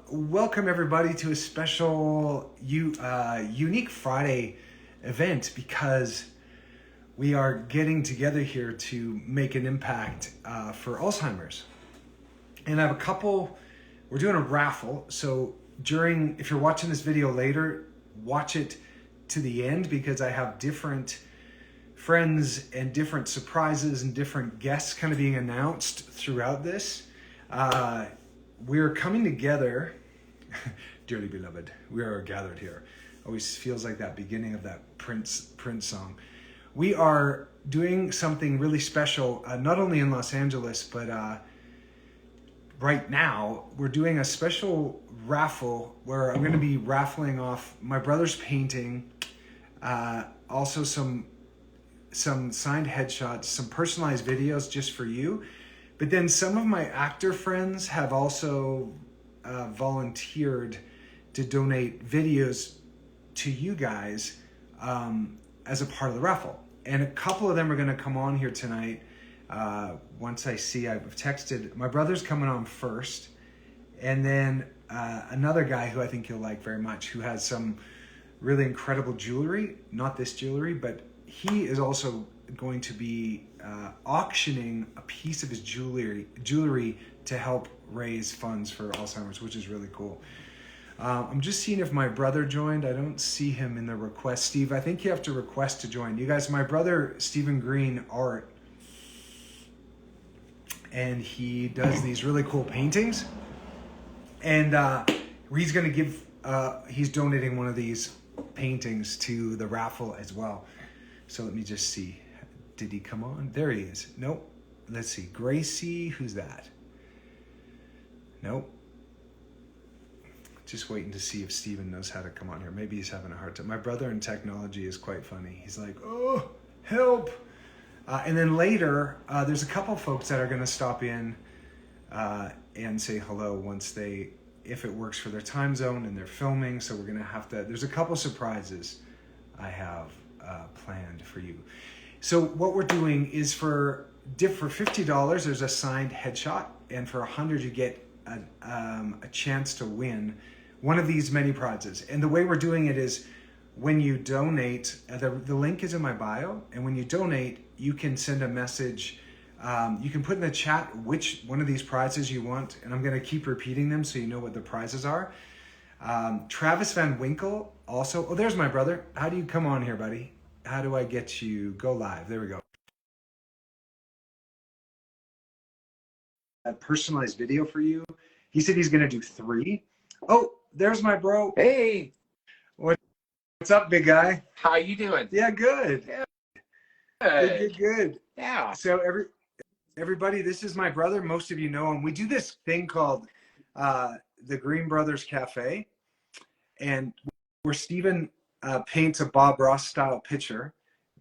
Welcome everybody to a special Unique Friday event because we are getting together here to make an impact for Alzheimer's. And I have a couple, we're doing a raffle. So if you're watching this video later, watch it to the end because I have different friends and different surprises and different guests kind of being announced throughout this. We're coming together, dearly beloved, we are gathered here. Always feels like that beginning of that Prince song. We are doing something really special, not only in Los Angeles, but right now we're doing a special raffle where I'm going to be raffling off my brother's painting, also some signed headshots, some personalized videos just for you. But then some of my actor friends have also volunteered to donate videos to you guys as a part of the raffle. And a couple of them are going to come on here tonight. Once I've texted, my brother's coming on first. And then another guy who I think you'll like very much, who has some really incredible jewelry. Not this jewelry, but he is also going to be auctioning a piece of his jewelry to help raise funds for Alzheimer's, which is really cool. I'm just seeing if my brother joined. I don't see him in the request. Steve, I think you have to request to join. You guys, my brother, Stephen Greene art, and he does these really cool paintings. And he's going to give, he's donating one of these paintings to the raffle as well. So let me just see. Did he come on? There he is. Nope. Let's see. Gracie, who's that? Nope. Just waiting to see if Steven knows how to come on here. Maybe he's having a hard time. My brother in technology is quite funny. He's like, oh, help. And then later, there's a couple folks that are going to stop in and say hello once if it works for their time zone and they're filming. So we're going to have to, there's a couple surprises I have planned for you. So what we're doing is for $50, there's a signed headshot, and for $100 you get a chance to win one of these many prizes. And the way we're doing it is when you donate, the link is in my bio, and when you donate, you can send a message. You can put in the chat which one of these prizes you want, and I'm going to keep repeating them so you know what the prizes are. Travis Van Winkle also. Oh, there's my brother. How do you come on here, buddy? How do I get you go live? There we go. A personalized video for you. He said he's going to do 3. Oh, there's my bro. Hey. What's up, big guy? How you doing? Yeah, good. Good. Yeah. So everybody, this is my brother. Most of you know him. We do this thing called the Greene Brothers Cafe, and where Steven paints a Bob Ross style picture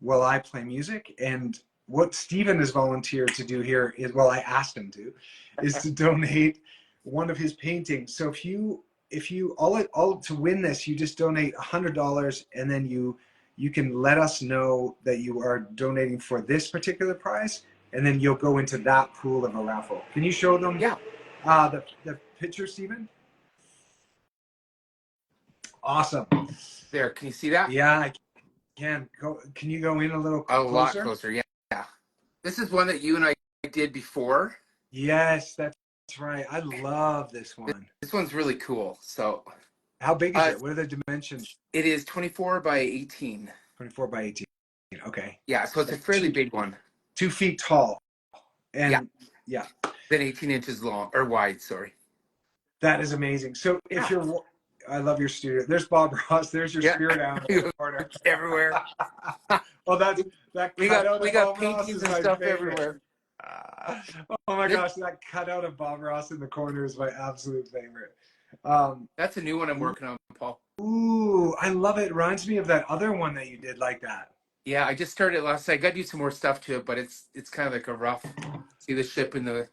while I play music. And what Steven has volunteered to do here is, well, I asked him to, is to donate one of his paintings. So if you all to win this, you just donate $100, and then you can let us know that you are donating for this particular prize, and then you'll go into that pool of a raffle. Can you show them? Yeah. The picture, Steven? Awesome. There, can you see that? Yeah, I can. Can you go in a little closer? A lot closer, yeah. This is one that you and I did before. Yes, that's right. I love this one. This one's really cool. So, how big is it? What are the dimensions? It is 24 by 18. 24 by 18. Okay. Yeah, so it's a fairly big one. 2 feet tall. And yeah. Then 18 inches long, or wide, sorry. That is amazing. So if you're, I love your studio. There's Bob Ross. There's your spirit animal in the corner. Everywhere. Well, that we got paintings and stuff everywhere. Oh my gosh, that cutout of Bob Ross in the corner is my absolute favorite. That's a new one I'm working on, Paul. Ooh, I love it. It reminds me of that other one that you did like that. Yeah, I just started last night. I got to do some more stuff to it, but it's kind of like a rough. See the ship in the.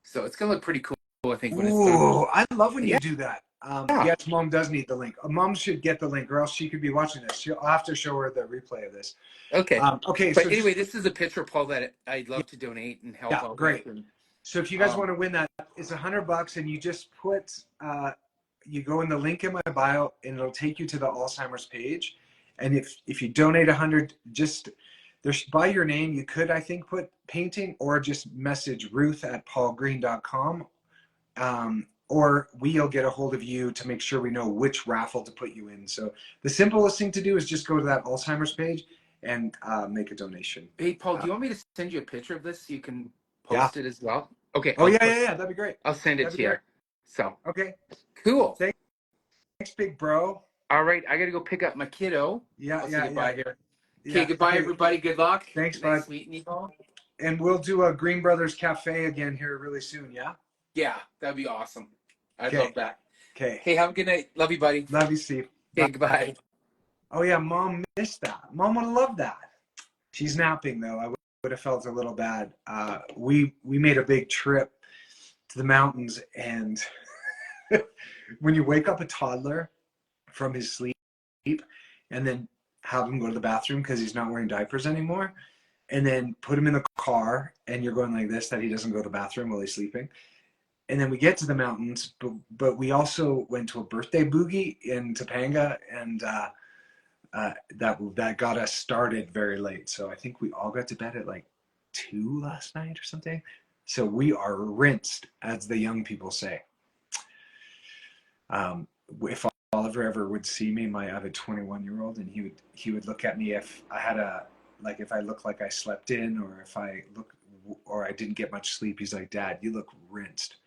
So it's gonna look pretty cool, I think, when it's done. Ooh, I love when you do that. Yes, Mom does need the link. Mom should get the link, or else she could be watching this. I'll have to show her the replay of this. Okay. Okay. But so anyway, this is a picture, Paul, that I'd love to donate and help out. Great. With. So if you guys want to win that, it's $100, and you just put you go in the link in my bio, and it'll take you to the Alzheimer's page. And if you donate 100, just there's by your name. You could, I think, put painting, or just message Ruth@paulgreene.com, or we'll get a hold of you to make sure we know which raffle to put you in. So the simplest thing to do is just go to that Alzheimer's page and make a donation. Hey, Paul, do you want me to send you a picture of this so you can Yeah. post it as well? Okay. Oh, yeah. That'd be great. I'll send it That'd to be you. great. So. Okay. Cool. Thanks, big bro. All right. I got to go pick up my kiddo. Yeah, I'll say yeah, goodbye yeah. here. Okay, Yeah. goodbye, Okay. everybody. Good luck. Thanks, Nice bud. meeting you all. And we'll do a Greene Brothers Cafe again here really soon, yeah? Yeah, that'd be awesome. I'd Okay. love that. Okay. Hey, have a good night. Love you, buddy. Love you, Steve. Okay, Bye. goodbye. Oh, yeah, Mom missed that. Mom would have loved that. She's napping, though. I would have felt a little bad. We made a big trip to the mountains, and when you wake up a toddler from his sleep and then have him go to the bathroom because he's not wearing diapers anymore, and then put him in the car, and you're going like this, that he doesn't go to the bathroom while he's sleeping. And then we get to the mountains, but we also went to a birthday boogie in Topanga, and that got us started very late. So I think we all got to bed at like 2 last night or something. So we are rinsed, as the young people say. If Oliver ever would see me, I have a 21-year-old, and he would look at me if I had if I look like I slept in, or if I look, or I didn't get much sleep. He's like, Dad, you look rinsed.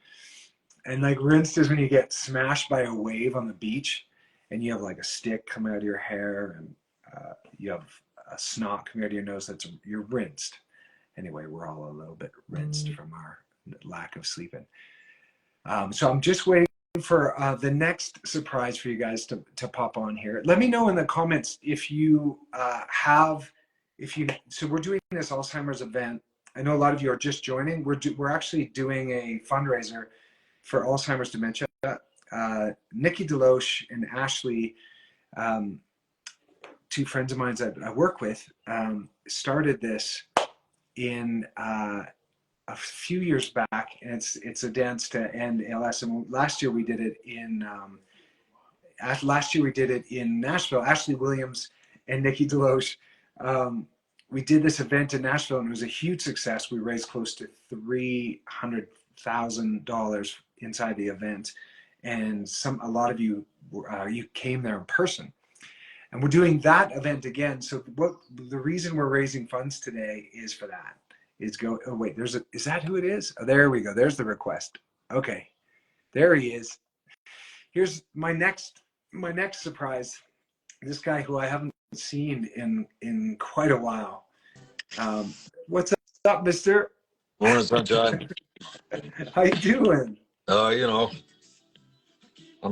And like rinsed is when you get smashed by a wave on the beach, and you have like a stick coming out of your hair, and you have a snot coming out of your nose. You're rinsed. Anyway, we're all a little bit rinsed from our lack of sleeping. So I'm just waiting for the next surprise for you guys to pop on here. Let me know in the comments if you so we're doing this Alzheimer's event. I know a lot of you are just joining. We're actually doing a fundraiser for Alzheimer's dementia. Nikki Deloche and Ashley, two friends of mine that I work with, started this in a few years back, and it's a dance to end ALS. And last year we did it in Nashville. Ashley Williams and Nikki Deloche. We did this event in Nashville, and it was a huge success. We raised close to $300,000 inside the event, and a lot of you came there in person. And we're doing that event again. So the reason we're raising funds today is for that. Is that who it is? Oh, there we go. There's the request. Okay, there he is. Here's my next surprise. This guy who I haven't seen in quite a while. What's up, Mister? Morning, sunshine. How you doing? I'm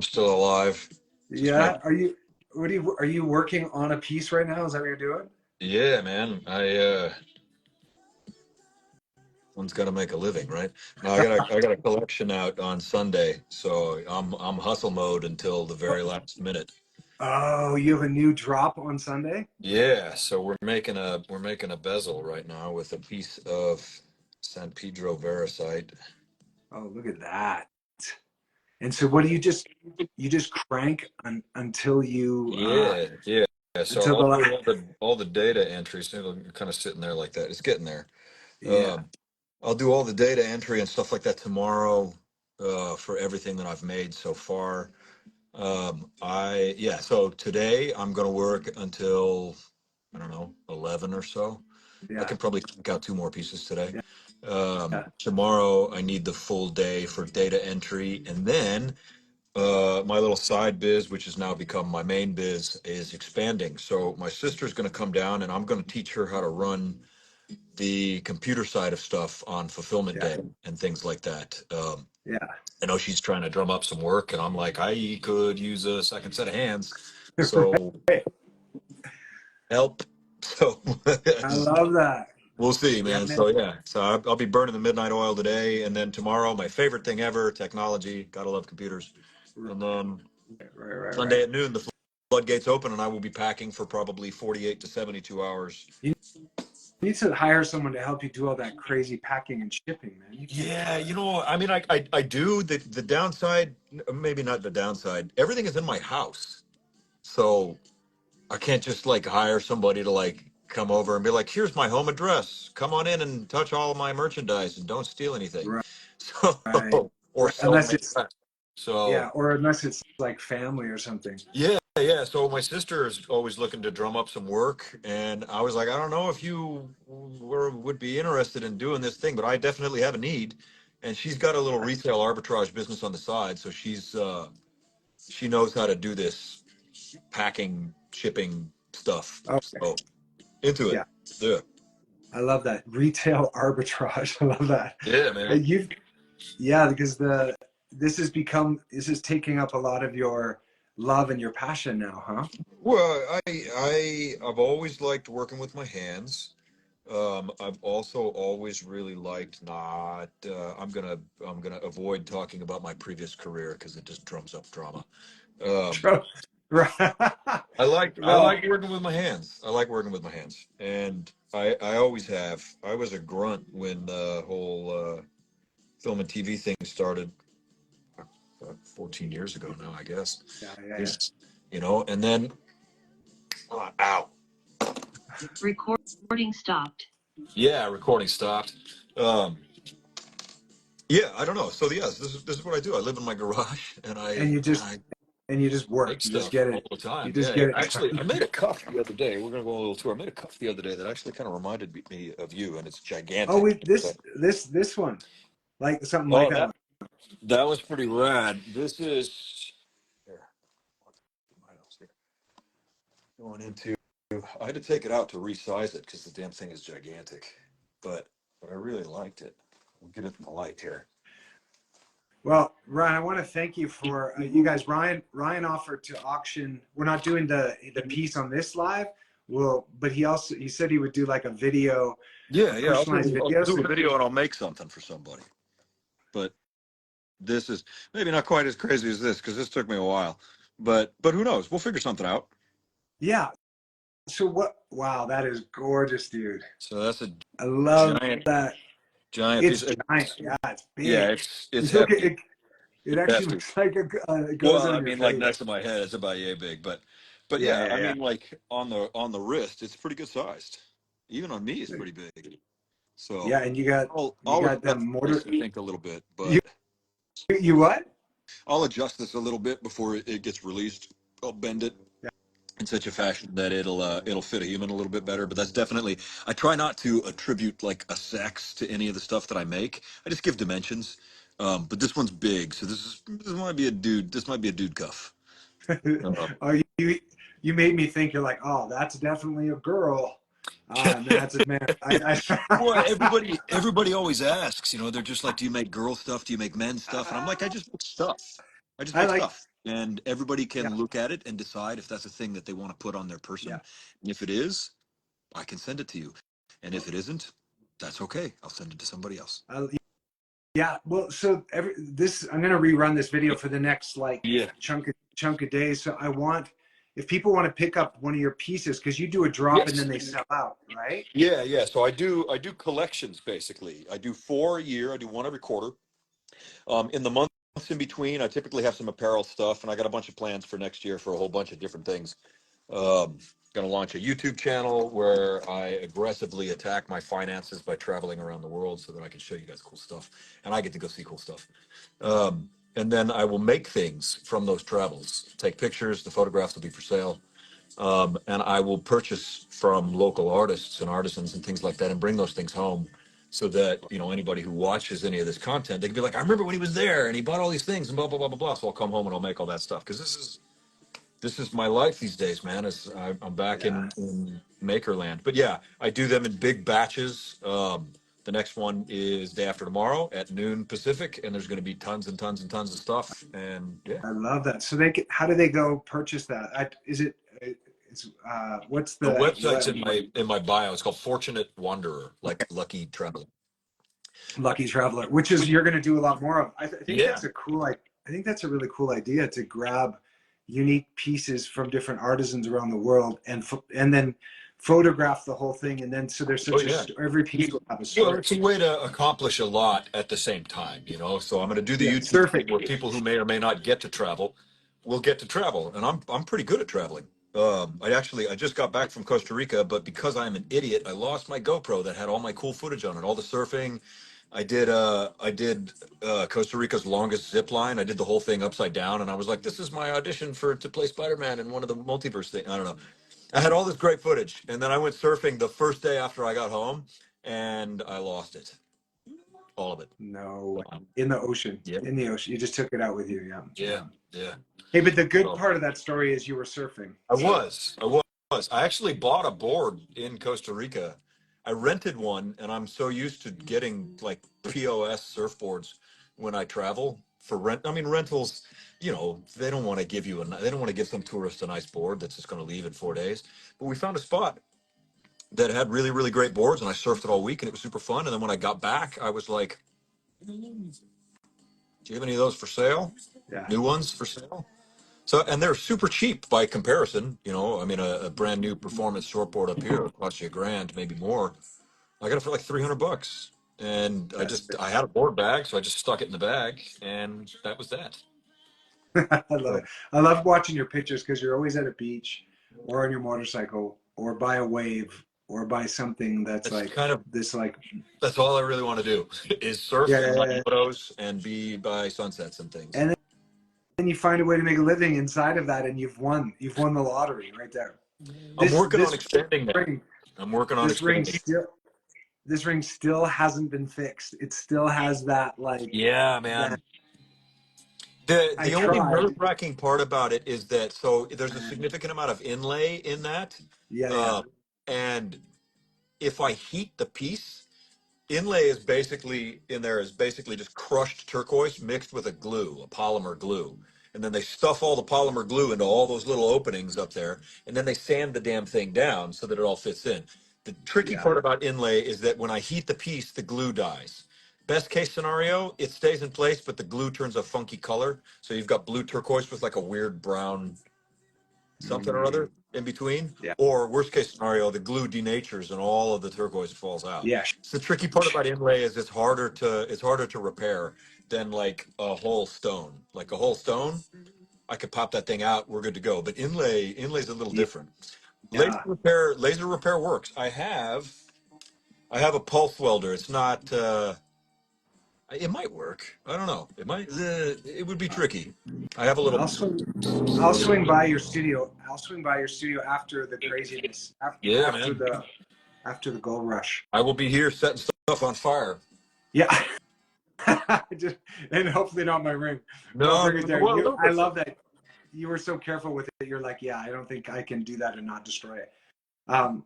still alive. Yeah. Are you working on a piece right now? Is that what you're doing? Yeah, man. One's got to make a living, right? No, I got a collection out on Sunday, so I'm hustle mode until the very last minute. Oh, you have a new drop on Sunday? Yeah, so we're making a bezel right now with a piece of San Pedro Veracite. Oh, look at that. And so what do you just crank until you Yeah. So until I'll the do all the data entries. You're kind of sitting there like that. It's getting there. yeah. I'll do all the data entry and stuff like that tomorrow for everything that I've made so far. So today I'm gonna work until I don't know 11 or so. I Yeah. can probably crank out 2 more pieces today. Yeah. Tomorrow I need the full day for data entry, and then my little side biz, which has now become my main biz, is expanding. So my sister's gonna come down, and I'm gonna teach her how to run the computer side of stuff on fulfillment Yeah. day and things like that. Yeah. I know she's trying to drum up some work, and I'm like, I could use a second set of hands. So Right. help. So I love that. we'll see, Yeah, man. man. So yeah, so I'll be burning the midnight oil today, and then tomorrow, my favorite thing ever, technology. Gotta love computers. And then Sunday Right. at noon, the floodgates open, and I will be packing for probably 48 to 72 hours. You need to hire someone to help you do all that crazy packing and shipping, man. You can't do Yeah, all that. you know, I mean, I do. The downside, maybe not the downside. Everything is in my house, so I can't just like hire somebody to like come over and be like, "Here's my home address. Come on in and touch all of my merchandise and don't steal anything." Right, right, So, or right. sell Unless my it's, stuff. So yeah, or unless it's like family or something. yeah, yeah. So my sister is always looking to drum up some work, and I was like, I don't know if you would be interested in doing this thing, but I definitely have a need. And she's got a little retail arbitrage business on the side, so she knows how to do this packing, shipping stuff. Okay, So into it. yeah, Yeah. I love that retail arbitrage. I love that. Yeah, man. You've, yeah, because this is taking up a lot of your love and your passion now, huh? Well, I've always liked working with my hands. I've also always really liked not. I'm gonna avoid talking about my previous career because it just drums up drama. Um, Right. I like Well, working with my hands. I like working with my hands, and I always have. I was a grunt when the whole film and TV thing started 14 years ago now, I guess. yeah, yeah, yeah. It's, and then ow. Recording stopped. Yeah, recording stopped. Um, yeah, I don't know. So yes, this is what I do. I live in my garage and And I you and just I and you just work. make You just stuff get all it. the time. You Yeah, just yeah. get it Actually, I done. made a cup the other day. We're gonna go on a little tour. I made a cup the other day that actually kind of reminded me of you, and it's Oh, gigantic. with this one, like something like Oh, that one. that was pretty rad. This is here. What else here? Going into. I had to take it out to resize it because the damn thing is gigantic, but I really liked it. We'll get it in the light here. Well, Ryan, I want to thank you for you guys. Ryan offered to auction. We're not doing the piece on this live. Well, but he said he would do like a video, a Yeah, yeah. personalized I'll video. do a So video and I'll make something for somebody. But this is maybe not quite as crazy as this because this took me a while. But who knows? We'll figure something out. yeah. So what? Wow, that is gorgeous, dude. So that's a I love giant, that. giant It's piece. giant. Yeah, it's Yeah, big. it's It's okay. hefty. It It's actually hefty. looks like it goes Well, on I your mean, like face. next to my head, it's about yay big. But Yeah, yeah, yeah, I yeah. mean, like on the wrist, it's pretty good sized. Even on me, it's pretty big. So Yeah, and you I'll got adjust them this, mortar. I think, a little bit, You but you what? I'll adjust this a little bit before it gets released. I'll bend it Yeah. in such a fashion that it'll fit a human a little bit better. But that's definitely, I try not to attribute like a sex to any of the stuff that I make. I just give dimensions. But this one's big, so this might be a dude. This might be a dude cuff. Oh, you made me think. You're like, oh, that's definitely a girl. And that's a man. Well, I everybody always asks. They're just like, "Do you make girl stuff? Do you make men stuff?" And I'm like, "I just make stuff. I just I make like. stuff." And everybody Yeah, can look at it and decide if that's a thing that they want to put on their person. yeah. And if it is, I can send it to you. And if it isn't, that's okay. I'll send it to somebody else. I, yeah. Well, so I'm gonna rerun this video for the next like Yeah. chunk of days. So I want if people want to pick up one of your pieces because you do a drop and Yes. then they sell out, right? Yeah, yeah. So I do collections basically. I do 4 a year. I do one every quarter. In the months in between, I typically have some apparel stuff, and I got a bunch of plans for next year for a whole bunch of different things. Um, Going to launch a YouTube channel where I aggressively attack my finances by traveling around the world so that I can show you guys cool stuff, and I get to go see cool stuff. And then I will make things from those travels, take pictures. The photographs will be for sale. And I will purchase from local artists and artisans and things like that and bring those things home so that, anybody who watches any of this content, they can be like, I remember when he was there and he bought all these things and blah, blah, blah, blah, blah. So I'll come home and I'll make all that stuff. Cause this is my life these days, man, I'm back Yeah. in Makerland. But yeah, I do them in big batches. The next one is day after tomorrow at noon Pacific, and there's going to be tons and tons and tons of stuff. And yeah, I love that. So how do they go purchase that? Is it? It's what's the the website's what? in my bio. It's called Fortunate Wanderer, like Okay, lucky traveler. Lucky Traveler, which is you're going to do a lot more of. I think Yeah. that's a cool. I think that's a really cool idea to grab unique pieces from different artisans around the world and then photograph the whole thing, and then so there's Oh such yeah. every piece will have a Well, story. it's a way to accomplish a lot at the same time, So I'm going to do the Yeah, YouTube thing surfing. where people who may or may not get to travel will get to travel, and I'm pretty good at traveling. I just got back from Costa Rica, but because I'm an idiot, I lost my GoPro that had all my cool footage on it, all the surfing. I did Costa Rica's longest zip line. I did the whole thing upside down, and I was like, this is my audition to play Spider-Man in one of the multiverse things. I don't know. I had all this great footage, and then I went surfing the first day after I got home, and I lost it, all of it. No way. In the ocean. Yeah, In the ocean. You just took it out with you. Yeah. yeah, yeah. Hey, but the good So part of that story is you were surfing. I So was, I was. I actually bought a board in Costa Rica. I rented one, and I'm so used to getting like POS surfboards when I travel for rent. I mean, rentals, they don't want to give they don't want to give some tourist a nice board that's just going to leave in 4 days. But we found a spot that had really, really great boards, and I surfed it all week, and it was super fun. And then when I got back, I was like, "Do you have any of those for sale? yeah. New ones for sale?" So, and they're super cheap by comparison. I mean, a brand new performance shortboard up here will cost you $1,000, maybe more. I got it for like $300, and That's I had a board bag, so I just stuck it in the bag, and that was that. I love it. So I love watching your pictures because you're always at a beach or on your motorcycle or by a wave or by something that's that's like kind of this like that's all I really want to do is yeah, surf and yeah, my yeah. photos and be by sunsets and things. And then you find a way to make a living inside of that and you've won. You've won the lottery right there. I'm This working on this expanding that. ring I'm working on this ring expanding. still this ring still hasn't been fixed. It still has that like Yeah, that man. The I only tried. nerve wracking part about it is that there's a significant amount of inlay in that, Yeah, yeah. uh, and if I heat the piece, inlay is basically just crushed turquoise mixed with a polymer glue, and then they stuff all the polymer glue into all those little openings up there, and then they sand the damn thing down so that it all fits in. The tricky Yeah. part about inlay is that when I heat the piece, the glue dies. Best case scenario, it stays in place, but the glue turns a funky color. So you've got blue turquoise with like a weird brown something or Mm, other in between. yeah. Or worst case scenario, the glue denatures and all of the turquoise falls out. Yeah. So the tricky part about inlay is it's harder to repair than like a whole stone. Like a whole stone, I could pop that thing out, we're good to go. But inlay's a little Yeah. different. Yeah. Laser repair works. I have a pulse welder. It's not it might work. I don't know. It would be tricky. I have a little. I'll swing. I'll swing by your studio. I'll swing by your studio after the craziness, Yeah, after man. the gold rush. I will be here setting stuff on fire. Yeah, just and hopefully not my ring. Don't No, bring no, it no, there. well, a You, little I bit. love that you were so careful with it. You're like, yeah, I don't think I can do that and not destroy it. Um,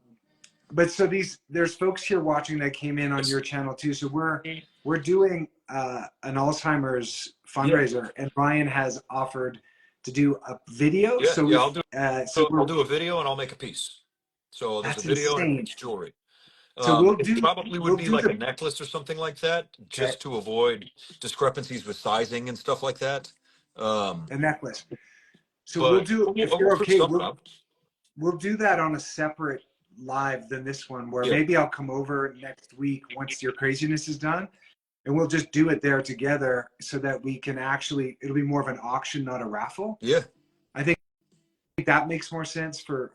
but so there's folks here watching that came in on your channel too. So we're doing an Alzheimer's Yeah, fundraiser, and Ryan has offered to do a video. yeah, So yeah. we've so I'll we're do a video and I'll make a piece. So there's a that's video and a insane. piece of jewelry. So It probably would we'll be do like a the necklace or something like that, okay just to avoid discrepancies with sizing and stuff like that. Um, a necklace. So we'll but do if we'll you're fix okay. stuff up. We'll do that on a separate live than this one, where Yeah, maybe I'll come over next week once your craziness is done, and we'll just do it there together so that we can actually. It'll be more of an auction, not a raffle. yeah, I think that makes more sense for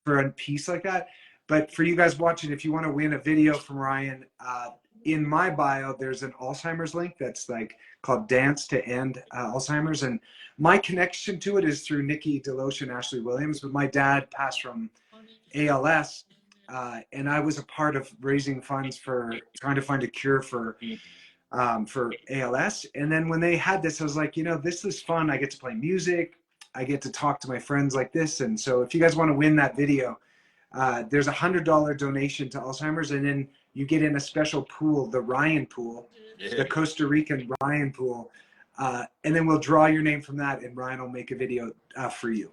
a piece like that. But for you guys watching, if you want to win a video from Ryan, in my bio there's an Alzheimer's link that's like called Dance to End Alzheimer's, and my connection to it is through Nikki DeLoach and Ashley Williams. But my dad passed from ALS, and I was a part of raising funds for trying to find a cure for ALS. And then when they had this, I was like, this is fun. I get to play music. I get to talk to my friends like this. And so if you guys want to win that video, there's $100 donation to Alzheimer's. And then you get in a special pool, the Ryan pool, yeah. the Costa Rican Ryan pool. And then we'll draw your name from that and Ryan will make a video for you.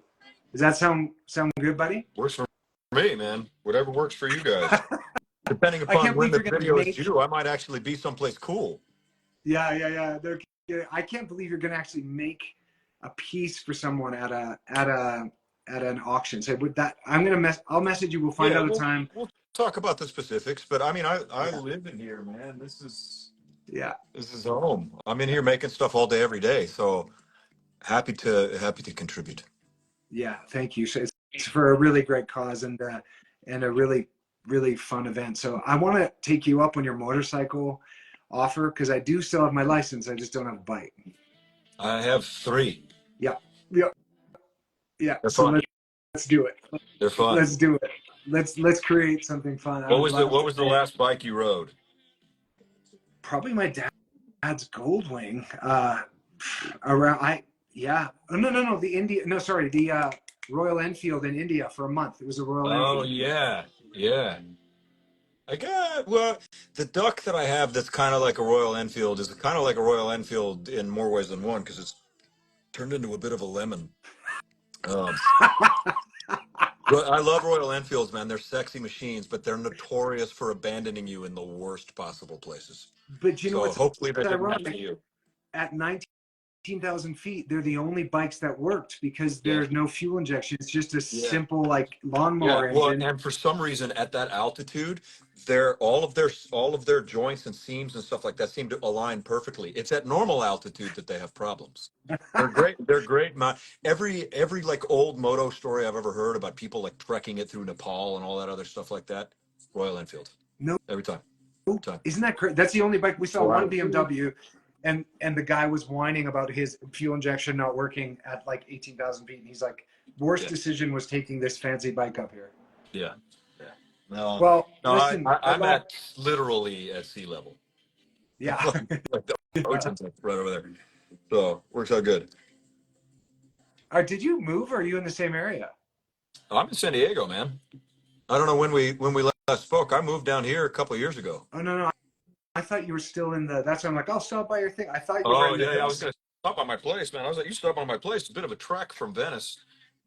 Does that sound good, buddy? Works for me, man. Whatever works for you guys. Depending I upon can't when believe the you're going to video is make due, I might actually be someplace cool. Yeah. I can't believe you're gonna actually make a piece for someone at a at an auction. So with that, I'll message you. We'll find Yeah, out a time. we'll talk about the specifics, but I mean, I Yeah. live in here, man. Yeah. This is home. I'm in here making stuff all day, every day. So happy to contribute. Yeah. Thank you. So it's for a really great cause and a really, really fun event. So I want to take you up on your motorcycle offer because I do still have my license. I just don't have a bike. I have 3. Yeah. Yeah. Yeah. They're So fun. let's do it. They're fun. Let's do it. Let's create something fun. I What would was the love What was the to. last bike you rode? Probably my dad's Goldwing. Around no the India no sorry the Royal Enfield in India for a month. It was a Royal Oh Enfield. yeah, yeah. I got well. The duck that I have that's kind of like a Royal Enfield is kind of like a Royal Enfield in more ways than one because it's turned into a bit of a lemon. Um, but I love Royal Enfields, man. They're sexy machines, but they're notorious for abandoning you in the worst possible places. But you know So what's hopefully that didn't happen to ironic? you. At 19,000 feet, they're the only bikes that worked because Yeah. there's no fuel injection. It's just a Yeah. simple like Yeah, lawnmower well, engine. and for some reason at that altitude, all of their joints and seams and stuff like that seem to align perfectly. It's at normal altitude that they have problems. They're great. They're great. Every like old moto story I've ever heard about people like trekking it through Nepal and all that other stuff like that. Royal Enfield No, every time. Every time. isn't that crazy? That's the only bike we saw. One Wow. BMW, and the guy was whining about his fuel injection not working at like 18,000 feet, and he's like, worst Yeah. decision was taking this fancy bike up here. Yeah. Yeah. No. Well, No. listen, I'm at literally at sea level. yeah. Like the ocean's like right over there. So works out good. Did you move or are you in the same area? I'm in San Diego, man. I don't know when we last spoke. I moved down here a couple of years ago. Oh, no. I thought you were still in the, that's why I'm like, I'll stop by your thing. I thought you were Oh in the yeah, yeah. I was hills. gonna stop by my place, man. I was like, you stop by my place. It's a bit of a trek from Venice,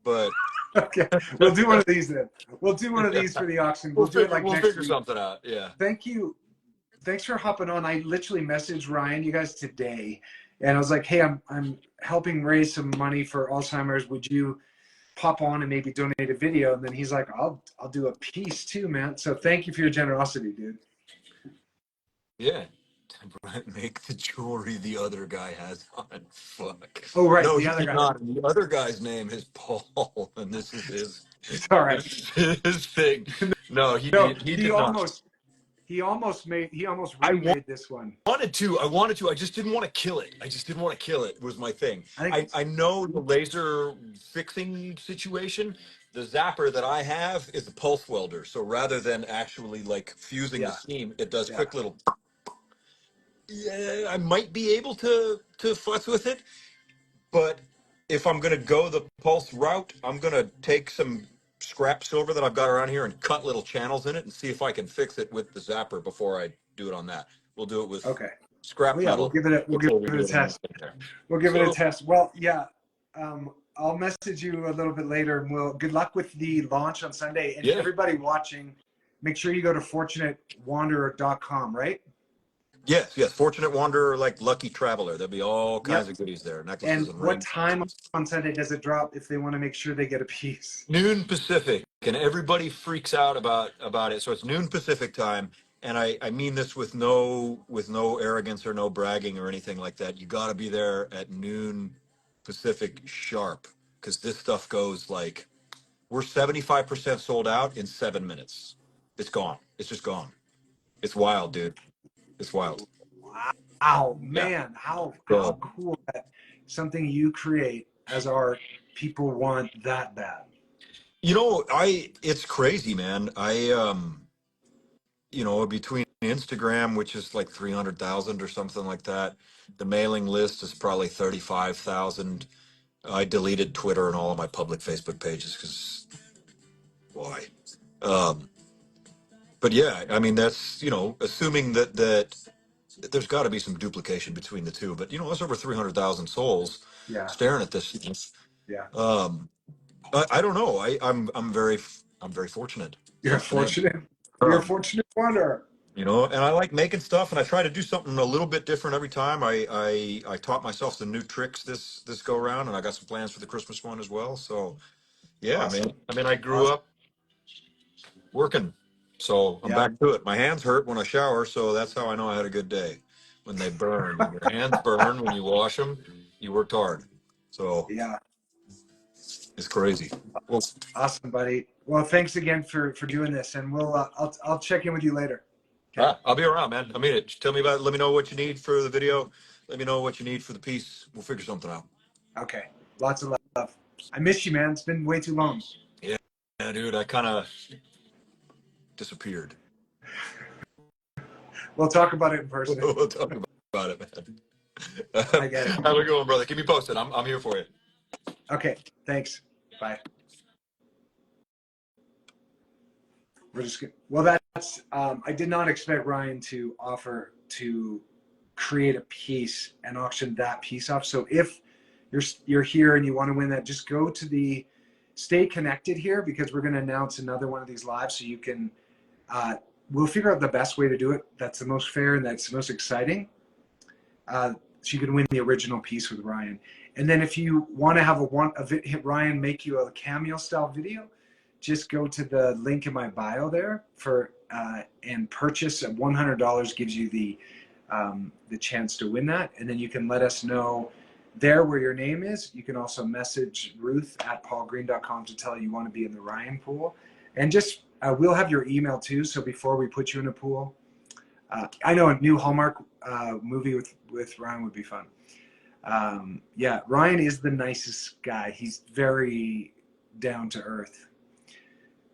but Okay. We'll do one of these then. We'll do one of these for the auction. We'll do it like we'll next figure week. something out. Yeah. Thank you. Thanks for hopping on. I literally messaged Ryan, you guys today, and I was like, hey, I'm helping raise some money for Alzheimer's. Would you pop on and maybe donate a video? And then he's like, I'll do a piece too, man. So thank you for your generosity, dude. Yeah. Make the jewelry the other guy has on. Fuck. Oh, right. No, The he other did guy. not. The other guy's name is Paul, and this is It's all right. his thing. No, he No, did. He did not. he almost remade this one. I wanted to. I just didn't want to kill it. I just didn't want to kill it. Was my thing. I think I know the laser fixing situation. The zapper that I have is a pulse welder. So rather than actually like fusing the yeah, steam, it does yeah. quick little. Yeah, I might be able to fuss with it, but if I'm gonna go the pulse route, I'm gonna take some scrap silver that I've got around here and cut little channels in it and see if I can fix it with the zapper before I do it on that. We'll do it with Okay. scrap Well, yeah, metal we'll give before we it do a it on test. that thing there. We'll give it a So test. Well, yeah. I'll message you a little bit later. And good luck with the launch on Sunday. And yeah, everybody watching, make sure you go to fortunatewanderer.com, right? yes. Fortunate Wanderer, like Lucky Traveler. There'll be all kinds Yep. of goodies there, necklaces And and what rings. time on Sunday does it drop if they want to make sure they get a piece? Noon Pacific, and everybody freaks out about it. So it's noon Pacific time, and I mean this with no arrogance or no bragging or anything like that. You got to be there at noon Pacific sharp because this stuff goes like we're 75% sold out in 7 minutes. It's gone. It's just gone. It's wild, dude. It's wild. Wow, Yeah. man, how So cool that something you create as art, people want that bad. it's crazy, man. Between Instagram, which is like 300,000 or something like that, the mailing list is probably 35,000. I deleted Twitter and all of my public Facebook pages because why? Um, but yeah, I mean, that's, assuming that there's got to be some duplication between the two, but that's over 300,000 souls Yeah, staring at this stuff. yeah. Um, I don't know. I'm very fortunate. You're Fortunate. fortunate. You're a Um, fortunate wanderer. and I like making stuff, and I try to do something a little bit different every time. I taught myself some new tricks this go around, and I got some plans for the Christmas one as well. So Yeah, Awesome. man. I mean, I grew Awesome. up working, so I'm Yeah. back to it. My hands hurt when I shower, so that's how I know I had a good day. When they burn, when your hands burn when you wash them, you worked hard. So Yeah. it's crazy. Well, Awesome, buddy. Well, thanks again for doing this, and I'll check in with you later. Okay. I'll be around, man. I mean it. Just tell me about it. Let me know what you need for the video. Let me know what you need for the piece. We'll figure something out. Okay. Lots of love. I miss you, man. It's been way too long. Yeah, yeah, dude. I kind of disappeared. We'll talk about it in person. We'll talk about it, man. I get it. How's it going, brother? Keep me posted. I'm here for you. Okay. Thanks. Bye. We're just gonna, well, that's I did not expect Ryan to offer to create a piece and auction that piece off. So if you're here and you want to win that, just go to the stay connected here, because we're going to announce another one of these live, so you can we'll figure out the best way to do it that's the most fair and that's the most exciting, so you can win the original piece with Ryan. And then if you want to have hit Ryan make you a cameo style video, just go to the link in my bio there for and purchase at $100 gives you the chance to win that. And then you can let us know there where your name is. You can also message Ruth at paulgreene.com to tell you want to be in the Ryan pool. And just we'll have your email too. So before we put you in a pool, I know a new Hallmark movie with Ryan would be fun. Yeah, Ryan is the nicest guy. He's very down to earth.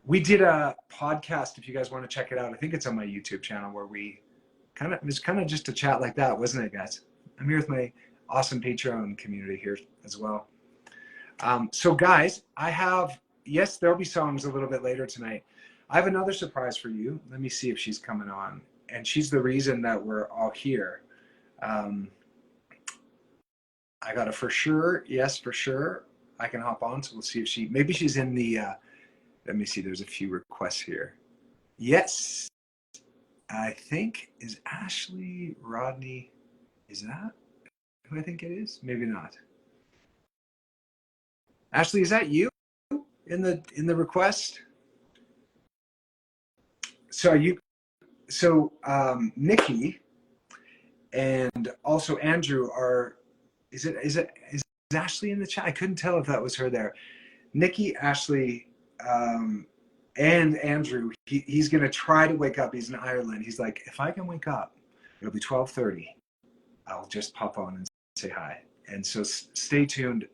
We did a podcast, if you guys want to check it out. I think it's on my YouTube channel, where it was kind of just a chat like that, wasn't it, guys? I'm here with my awesome Patreon community here as well. So guys, yes, there'll be songs a little bit later tonight. I have another surprise for you. Let me see if she's coming on. And she's the reason that we're all here. I got a for sure. Yes, for sure. I can hop on. So we'll see if maybe she's in the, let me see. There's a few requests here. Yes. I think, is Ashley Rodney, is that who I think it is? Maybe not. Ashley, is that you in the request? So Nikki and also Andrew is Ashley in the chat? I couldn't tell if that was her there. Nikki, Ashley, and Andrew, he's going to try to wake up. He's in Ireland. He's like, if I can wake up, it'll be 12:30. I'll just pop on and say hi. And so stay tuned.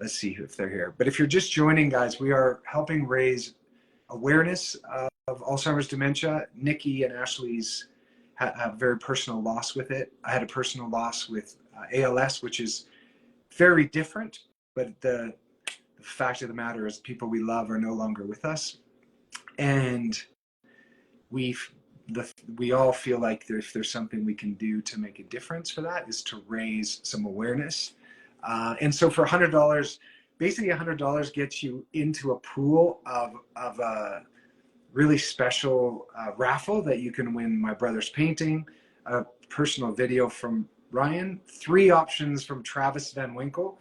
Let's see if they're here. But if you're just joining, guys, we are helping raise awareness of Alzheimer's dementia. Nikki and Ashley's have very personal loss with it. I had a personal loss with ALS, which is very different. But the fact of the matter is people we love are no longer with us. And we all feel like if there's something we can do to make a difference for that, is to raise some awareness. And so for $100, basically $100 gets you into a pool of a really special raffle that you can win my brother's painting, a personal video from Ryan, 3 options from Travis Van Winkle.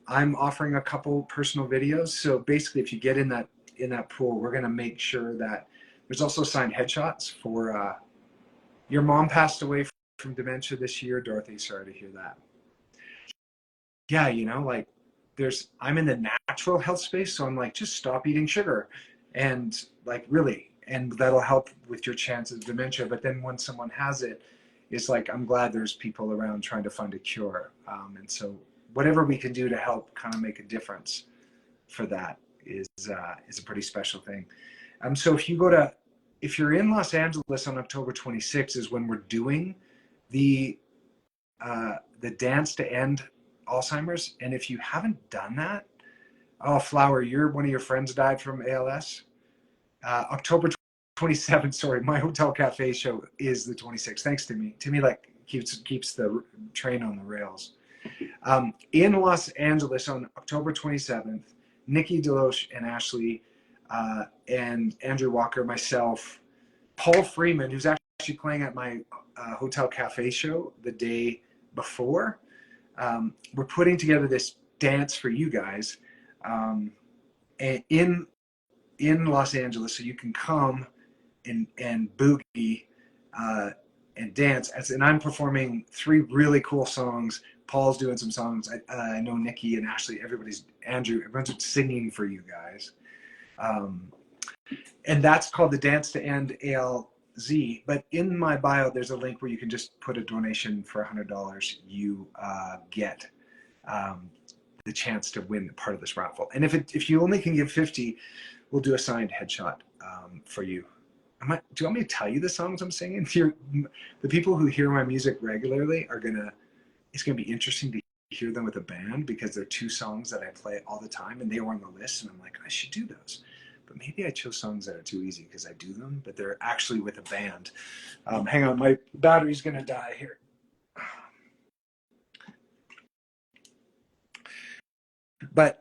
I'm offering a couple personal videos. So basically, if you get in that pool, we're going to make sure that there's also signed headshots for your mom passed away from dementia this year. Dorothy, sorry to hear that. Yeah, like I'm in the natural health space, so I'm like, just stop eating sugar, and like really, and that'll help with your chances of dementia. But then when someone has it, it's like, I'm glad there's people around trying to find a cure. And so whatever we can do to help kind of make a difference for that is a pretty special thing. So if you're in Los Angeles on October 26th is when we're doing the dance to end Alzheimer's. And if you haven't done that, oh, Flower, one of your friends died from ALS. October 27th, sorry, my hotel cafe show is the 26th. Thanks, Timmy. Timmy keeps the train on the rails. In Los Angeles on October 27th, Nikki Deloche and Ashley and Andrew Walker, myself, Paul Freeman, who's actually playing at my hotel cafe show the day before. We're putting together this dance for you guys. in Los Angeles, so you can come and boogie and dance. And I'm performing 3 really cool songs. Paul's doing some songs. I know Nikki and Ashley, Andrew, everyone's singing for you guys. And that's called the Dance to End ALZ. But in my bio, there's a link where you can just put a donation for $100. You get the chance to win part of this raffle. And if you only can give 50, we'll do a signed headshot for you. Do you want me to tell you the songs I'm singing? The people who hear my music regularly it's gonna be interesting to hear them with a band, because they're 2 songs that I play all the time and they were on the list, and I'm like, I should do those. But maybe I chose songs that are too easy because I do them, but they're actually with a band. Hang on, my battery's gonna die here. But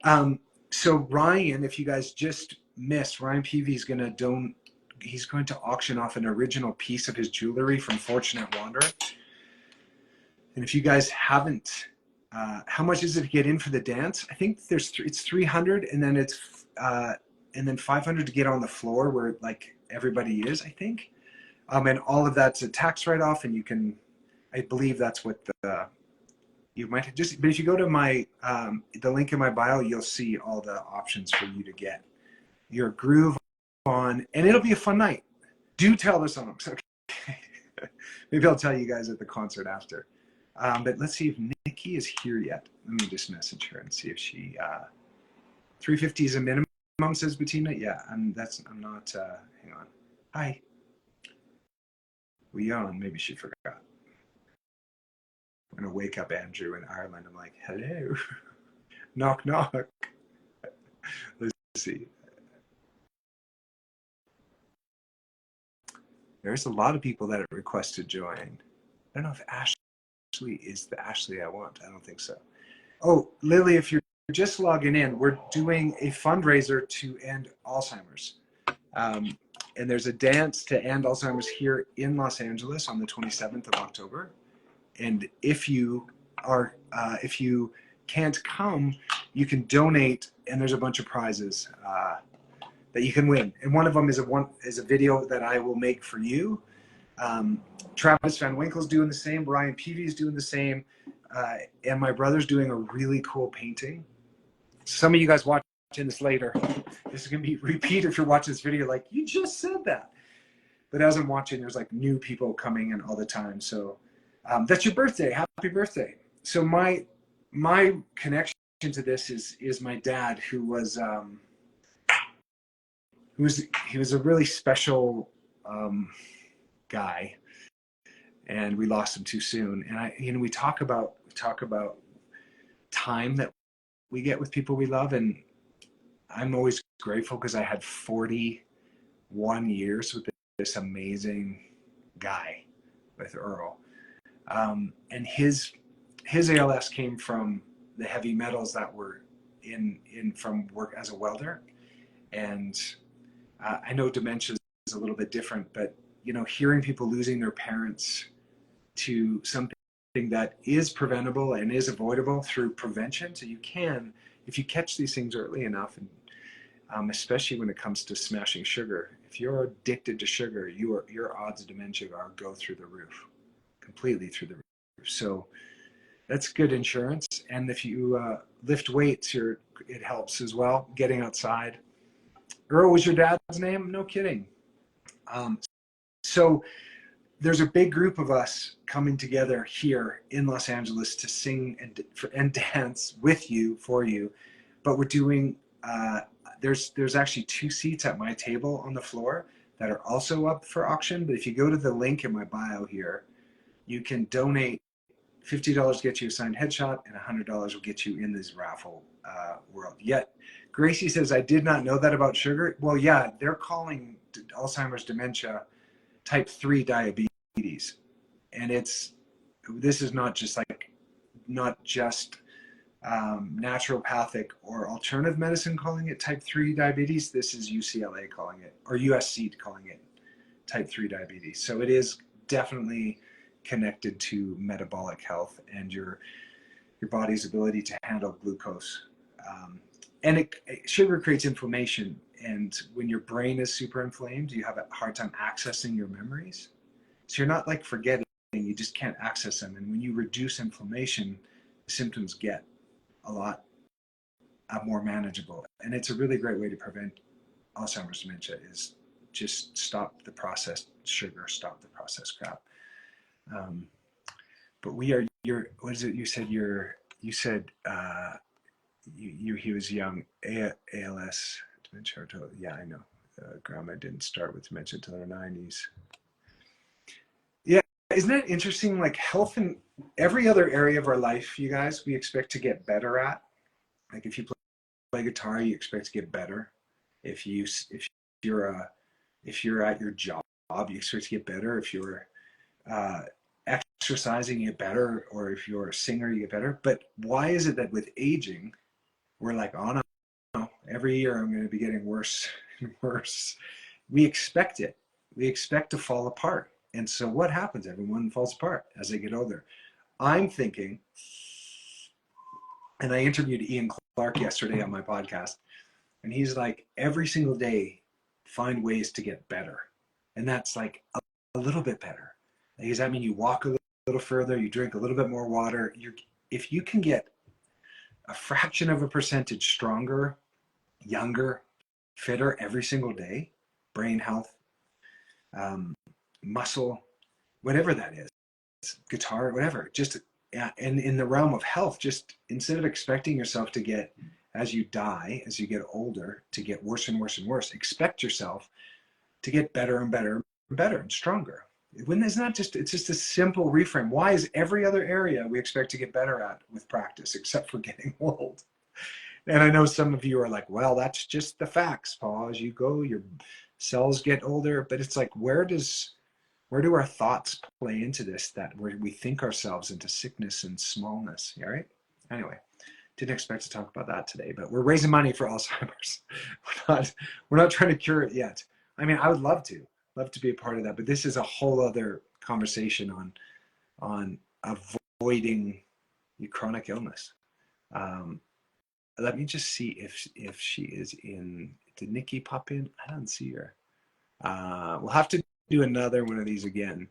so Ryan, if you guys just missed, Ryan Paevey is he's going to auction off an original piece of his jewelry from Fortunate Wanderer. And if you guys haven't, how much is it to get in for the dance? I think it's 300, and then it's and then 500 to get on the floor where like everybody is, I think. And all of that's a tax write-off, and I believe that's what you might just, but if you go to my the link in my bio, you'll see all the options for you to get your groove on, and it'll be a fun night. Do tell the songs, okay? Maybe I'll tell you guys at the concert after. But let's see if Nikki is here yet. Let me just message her and see if she 350 is a minimum, says Bettina. Yeah, I'm not hang on. Hi. We on, maybe she forgot. I'm gonna wake up Andrew in Ireland. I'm like, hello. Knock knock. Let's see. There's a lot of people that have requested join. I don't know if Ashley is the Ashley I want. I don't think so. Oh, Lily, if you're just logging in, we're doing a fundraiser to end Alzheimer's. And there's a dance to end Alzheimer's here in Los Angeles on the 27th of October. And if you can't come, you can donate, and there's a bunch of prizes that you can win. And one of them is a video that I will make for you. Travis Van Winkle's doing the same. Ryan Paevey is doing the same. And my brother's doing a really cool painting. Some of you guys watching this later, this is going to be repeat if you're watching this video, like, you just said that. But as I'm watching, there's like new people coming in all the time. So that's your birthday. Happy birthday. So my connection to this is my dad, who was he was a really special guy, and we lost him too soon. And we talk about time that we get with people we love, and I'm always grateful because I had 41 years with this amazing guy, with Earl. And his ALS came from the heavy metals that were in from work as a welder. And I know dementia is a little bit different, but hearing people losing their parents to something that is preventable and is avoidable through prevention. So you can, if you catch these things early enough, and especially when it comes to smashing sugar, if you're addicted to sugar, your odds of dementia go through the roof, completely through the roof. So that's good insurance. And if you lift weights, it helps as well, getting outside. Earl was your dad's name? No kidding. So there's a big group of us coming together here in Los Angeles to sing and dance with you, for you. But we're doing, there's actually 2 seats at my table on the floor that are also up for auction. But if you go to the link in my bio here, you can donate. $50 gets you a signed headshot, and $100 will get you in this raffle world. Yet, Gracie says, I did not know that about sugar. Well, yeah, they're calling Alzheimer's dementia type 3 diabetes. And this is not just naturopathic or alternative medicine calling it type 3 diabetes. This is UCLA calling it, or USC calling it type 3 diabetes. So it is definitely connected to metabolic health and your body's ability to handle glucose. and sugar creates inflammation. And when your brain is super inflamed, you have a hard time accessing your memories. So you're not like forgetting, you just can't access them. And when you reduce inflammation, the symptoms get a lot more manageable. And it's a really great way to prevent Alzheimer's dementia is just stop the processed sugar, stop the processed crap. But what is it? You said he was young, ALS, dementia. Yeah, I know. Grandma didn't start with dementia until her 90s. Yeah, isn't that interesting? Like health in every other area of our life, you guys, we expect to get better at. Like if you play guitar, you expect to get better. If you're if you're at your job, you expect to get better. If you're uh, exercising, you get better, or if you're a singer, you get better. But why is it that with aging, we're like, oh no, every year I'm going to be getting worse and worse. We expect it. We expect to fall apart. And so what happens? Everyone falls apart as they get older. I'm thinking, and I interviewed Ian Clark yesterday on my podcast, and he's like, every single day, find ways to get better. And that's like a little bit better. Like, does that mean you walk a little further, you drink a little bit more water? If you can get a fraction of a percentage stronger, younger, fitter every single day, brain health, muscle, whatever that is, guitar, whatever, just and in the realm of health, just instead of expecting yourself to get, as you die, as you get older, to get worse and worse and worse, expect yourself to get better and better and better and stronger. It's just a simple reframe. Why is every other area we expect to get better at with practice, except for getting old? And I know some of you are like, well, that's just the facts, Paul. As you go, your cells get older. But it's like, where do our thoughts play into this, that where we think ourselves into sickness and smallness? All right. Anyway, didn't expect to talk about that today, but we're raising money for Alzheimer's. We're not trying to cure it yet. I mean, I would love to be a part of that, but this is a whole other conversation on avoiding chronic illness. Let me just see if she is in. Did Nikki pop in? I don't see her. We'll have to do another one of these again.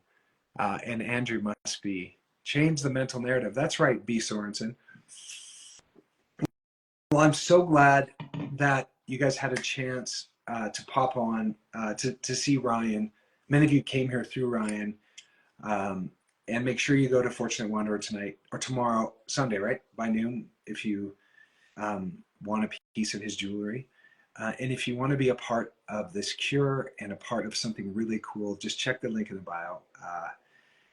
And Andrew must be. Change the mental narrative. That's right, B. Sorensen. Well, I'm so glad that you guys had a chance to pop on to see Ryan. Many of you came here through Ryan. And make sure you go to Fortunate Wanderer tonight or tomorrow, Sunday, right? By noon, if you want a piece of his jewelry. And if you want to be a part of this cure and a part of something really cool, just check the link in the bio.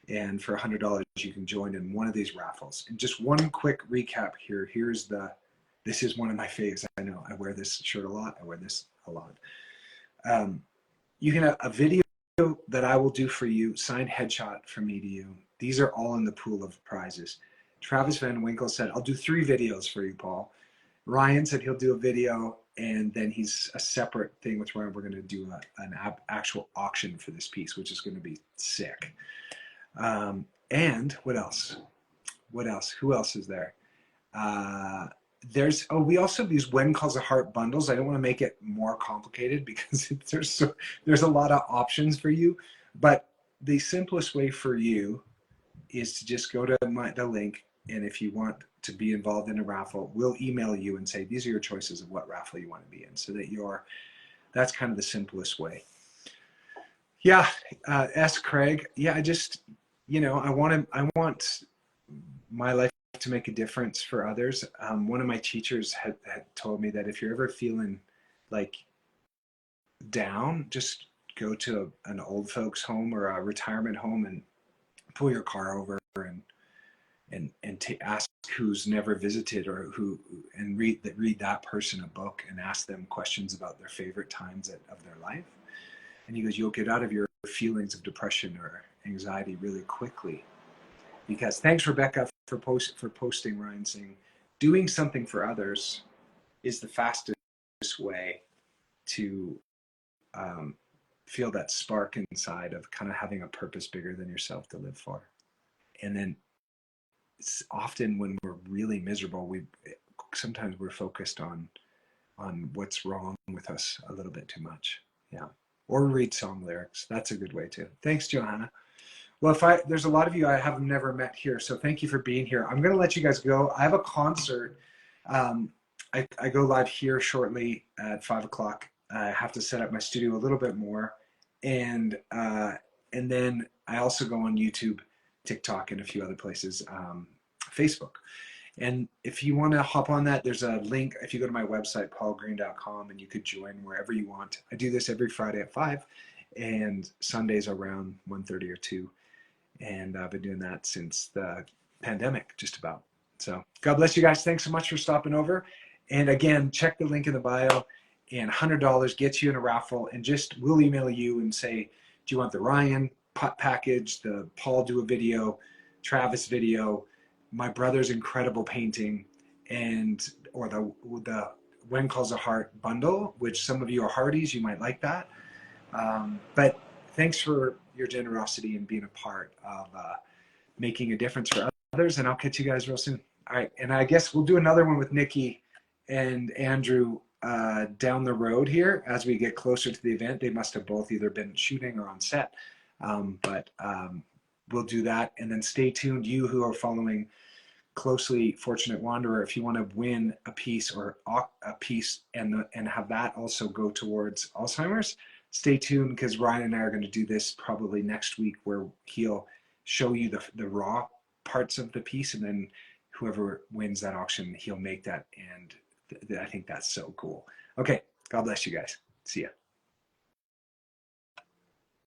And for $100, you can join in one of these raffles. And just one quick recap here. This is one of my faves. I know I wear this shirt a lot. I wear this a lot. You can have a video that I will do for you, signed headshot from me to you. These are all in the pool of prizes. Travis Van Winkle said, I'll do 3 videos for you, Paul. Ryan said he'll do a video, and then he's a separate thing with Ryan. We're going to do an actual auction for this piece, which is going to be sick. And what else? Who else is there? We also have these When Calls a Heart bundles. I don't want to make it more complicated because there's a lot of options for you, but the simplest way for you is to just go to the link, and if you want to be involved in a raffle, we'll email you and say these are your choices of what raffle you want to be in, so that that's kind of the simplest way. Yeah, S. Craig. Yeah, I want my life to make a difference for others. One of my teachers had told me that if you're ever feeling like down, just go to an old folks home or a retirement home and pull your car over and ask who's never visited or read that person a book and ask them questions about their favorite times of their life. And he goes, you'll get out of your feelings of depression or anxiety really quickly. Because thanks, Rebecca, for posting, Ryan, saying doing something for others is the fastest way to feel that spark inside of kind of having a purpose bigger than yourself to live for. And then it's often when we're really miserable, sometimes we're focused on on what's wrong with us a little bit too much. Yeah. Or read song lyrics. That's a good way too. Thanks, Johanna. Well, there's a lot of you I have never met here, so thank you for being here. I'm going to let you guys go. I have a concert. I go live here shortly at 5 o'clock. I have to set up my studio a little bit more, and then I also go on YouTube, TikTok, and a few other places, Facebook. And if you want to hop on that, there's a link. If you go to my website, paulgreene.com, and you could join wherever you want. I do this every Friday at 5 and Sundays around 1:30 or 2. And I've been doing that since the pandemic, just about. So God bless you guys. Thanks so much for stopping over. And again, check the link in the bio, and $100 gets you in a raffle. And we'll email you and say, do you want the Ryan package, the Paul do a video, Travis video, my brother's incredible painting, or the When Calls a Heart bundle, which some of you are Hardys, you might like that. But thanks for your generosity and being a part of making a difference for others. And I'll catch you guys real soon. All right. And I guess we'll do another one with Nikki and Andrew down the road here as we get closer to the event. They must have both either been shooting or on set. But we'll do that. And then stay tuned, you who are following closely Fortunate Wanderer, if you want to win a piece and have that also go towards Alzheimer's, stay tuned, because Ryan and I are going to do this probably next week, where he'll show you the raw parts of the piece, and then whoever wins that auction, he'll make that. And I think that's so cool. Okay. God bless you guys. See ya.